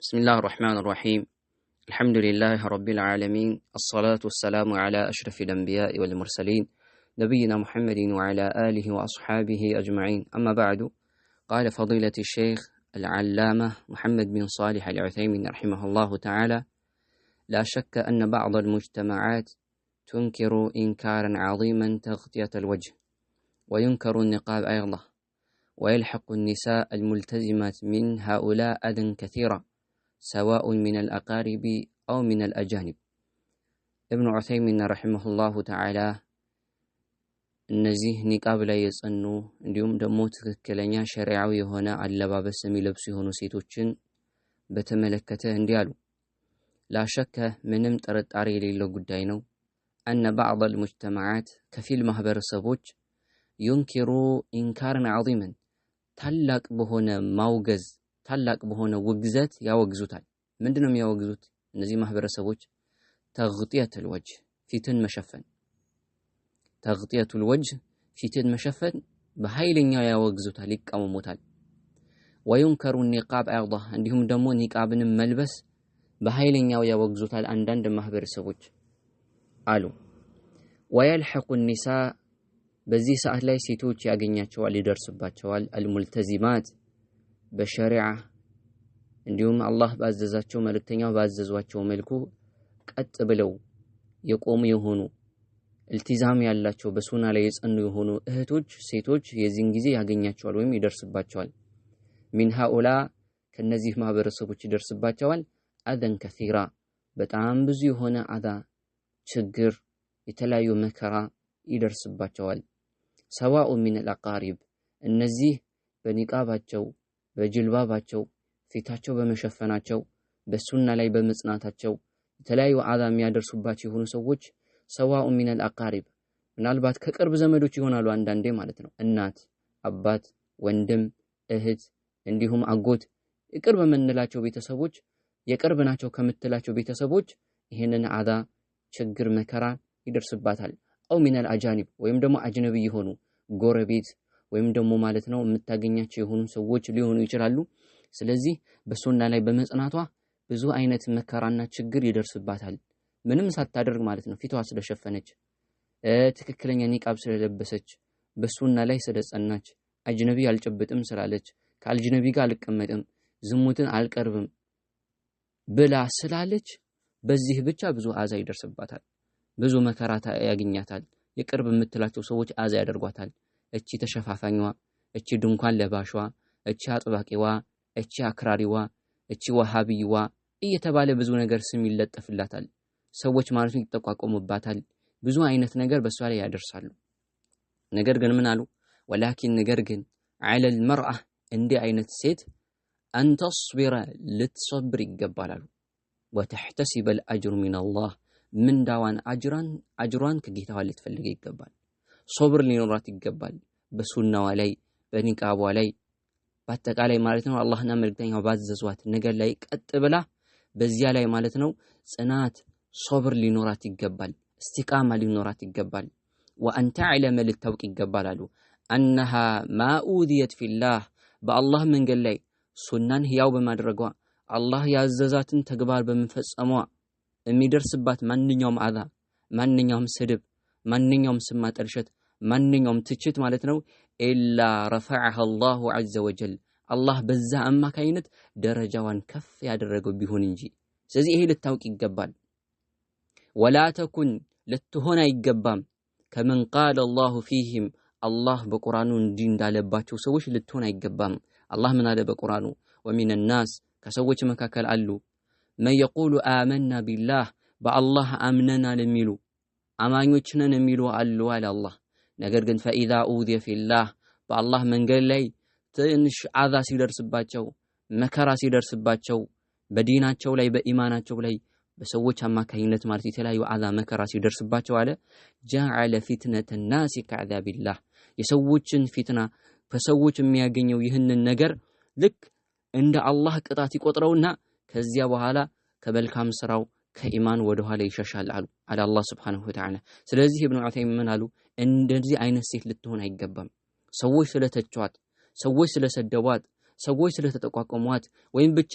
بسم الله الرحمن الرحيم. الحمد لله رب العالمين، الصلاة والسلام على أشرف الأنبياء والمرسلين نبينا محمد وعلى آله وأصحابه أجمعين. أما بعد، قال فضيلة الشيخ العلامة محمد بن صالح العثيمين رحمه الله تعالى: لا شك أن بعض المجتمعات تنكر إنكارا عظيما تغطية الوجه، وينكر النقاب أيضا، ويلحق النساء الملتزمات من هؤلاء أذى كثيرا سواء من الأقارب أو من الأجانب. ابن عثيمين رحمه الله تعالى እነዚህ ኒቃብ ላይ የጸኑ እንዲሁም ደግሞ ትክክለኛ ሸሪዓዊ የሆነ አለባበስ የሚለብሱ የሆኑ ሴቶችን በተመለከተ እንዲህ አሉ: ላሸከ ምንም ጥርጣሬ የሌለው ጉዳይ ነው أن بعض المجتمعات ከፊል ማህበረሰቦች ينكر إنكارا عظيما ታላቅ በሆነ ማውገዝ ታላቅ በሆነ ውግዘት ያወግዙታል። ምንድነው የሚያወግዙት እነዚህ ማህበረሰቦች? تغطية الوجه ፊትን መሸፈን፣ تغطية الوجه ፊትን መሸፈን በኃይለኛው ያወግዙታል፣ ይቃወሙታል። وينكر النقاب أيضا እንዲሁም ደግሞ ኒቃብን መልበስ በኃይለኛው ያወግዙታል አንዳንድ ማህበረሰቦች አሉ። ويلحق النساء በዚህ ሰዓት ላይ ሴቶች ያገኛቸዋል፣ ይደርስባቸዋል። الملتزمات በሸሪዓ እንዲሁም አላህ ባዘዛቸው መልእክተኛው ባዘዟቸው መልኩ ቀጥ ብለው የቆሙ የሆኑ التزام ያላቸው በሱና ላይ የጸኑ የሆኑ እህቶች ሴቶች የዚህን ጊዜ ያገኛቸዋል ወይም ይደርስባቸዋል። من هؤلاء ከነዚህ ማህበረሰቦች ይደርስባቸዋል أذى كثيرا በጣም ብዙ የሆነ አዛ ችግር የተለያዩ መከራ ይደርስባቸዋል። سواء من الأقارب እነዚህ በኒቃባቸው በጅልባባቸው ፊታቸው በመሸፈናቸው በሱና ላይ በመጽናታቸው የተለያዩ አዛ የሚያደርሱባቸው የሆኑ ሰዎች سواء من الأقارب ምናልባት ከቅርብ ዘመዶች ይሆናሉ አንዳንዴ ማለት ነው። እናት፣ አባት፣ ወንድም፣ እህት እንዲሁም አጎት የቅርብ የምንላቸው ቤተሰቦች የቅርብ ናቸው ከምትላቸው ቤተሰቦች ይሄንን አዛ ችግር መከራ ይደርስባታል። أو من الأجانب ወይም ደግሞ አጅነቢ የሆኑ ጎረቤት ወይም ደግሞ ማለት ነው የምታገኛቸው የሆኑ ሰዎች ሊሆኑ ይችላሉ። ስለዚህ በሱና ላይ በመጽናቷ ብዙ አይነት መከራና ችግር ይደርስባታል። ምንም ሳታደርግ ማለት ነው ፊቷ ስለሸፈነች፣ ትክክለኛ ኒቃብ ስለለበሰች፣ በሱና ላይ ስለጸናች፣ አጅነቢ አልጨብጥም ስላለች፣ ከአጅነቢ ጋር አልቀመጥም፣ ዝሙትን አልቀርብም ብላ ስላለች በዚህ ብቻ ብዙ አዛ ይደርስባታል፣ ብዙ መከራ ያገኛታል። የቅርብ የምትላቸው ሰዎች አዛ ያደርጓታል። እቺ ተሸፋፋኝዋ፣ እቺ ድንኳን ለባሽዋ፣ እቺ አጥባቂዋ፣ እቺ አክራሪዋ፣ እቺ ወሃቢዋ እየተባለ ብዙ ነገር ስም ይለጠፍላታል። ሰዎች ማለት ነው ይተቋቋሙባታል። ብዙ አይነት ነገር በሷ ላይ ያደርሳሉ። ነገር ግን ምን አሉ? ወላኪን ነገር ግን على المرأة እንዲህ አይነት ሴት أن تصبر ልትሰብር ይገባላሉ። وتحتسب الأجر من الله ምንዳዋን አጅሯን ከጌታዋ ልትፈልግ ይገባል። ሶብር ሊኖራት ይገባል። በሱናዋ ላይ በኒቃቧ ላይ በአጠቃላይ ማለት ነው አላህና መልእክተኛው ባዘዟት ነገር ላይ ቀጥ ብላ በዚያ ላይ ማለት ነው ጽናት ሶብር ሊኖራት ይገባል። እስቲቃማ ሊኖራት ይገባል። وأن تعلم ልታውቅ ይገባል አሉ أنها ما أوذيت في الله በአላህ መንገድ ላይ ሱናን ህያው በማድረጓ አላህ ያዘዛትን ተግባር በመፈጸሟ የሚደርስባት ማንኛውም አዛ፣ ማንኛውም ስድብ፣ ማንኛውም ስም ማጠልሸት፣ ማንኛውም ትችት ማለት ነው ኢላ رفعها الله عز وجل አላህ በዛ አማካይነት ደረጃዋን ከፍ ያደረገው ቢሆን እንጂ። ስለዚህ ይሄ ልታውቅ ይገባል። ولا تكن ልትሆን አይገባም ከመን قال الله فيهم አላህ በቁርአኑ እንዲህ እንዳለባቸው ሰዎች ልትሆን አይገባም። አላህ ምን አለ በቁርአኑ? ومن الناس ከሰዎች መካከል አሉ من يقول آمنا بالله በአላህ አምነና ለሚሉ አማኞች ነን የሚሉ አሉ አለ አላህ። ነገር ግን فإذا أوذي في الله በአላህ መንገድ ላይ ትንሽ አዛ ሲደርስባቸው፣ መከራ ሲደርስባቸው፣ በዲናቸው ላይ በኢማናቸው ላይ በሰዎች አማካኝነት ማለት የተለያዩ አዛ መከራ ሲደርስባቸው አለ جعل فتنة الناس كعذاب الله የሰዎችን ፊትና በሰዎች የሚያገኘው ይህንን ነገር ልክ እንደ አላህ ቅጣት ይቆጥረውና ከዚያ በኋላ ከመልካም ስራው ከኢማን ወደ ኋላ ይሸሻል አሉ አላህ Subhanahu Wa Ta'ala። ስለዚህ ኢብኑ ዑተይሚን አሉ እንደዚህ አይነት ሴት ልትሆን አይገባም። ሰዎች ስለተቿት፣ ሰዎች ስለሰደቧት፣ ሰዎች ስለተጠቋቋሟት ወይም ብቻ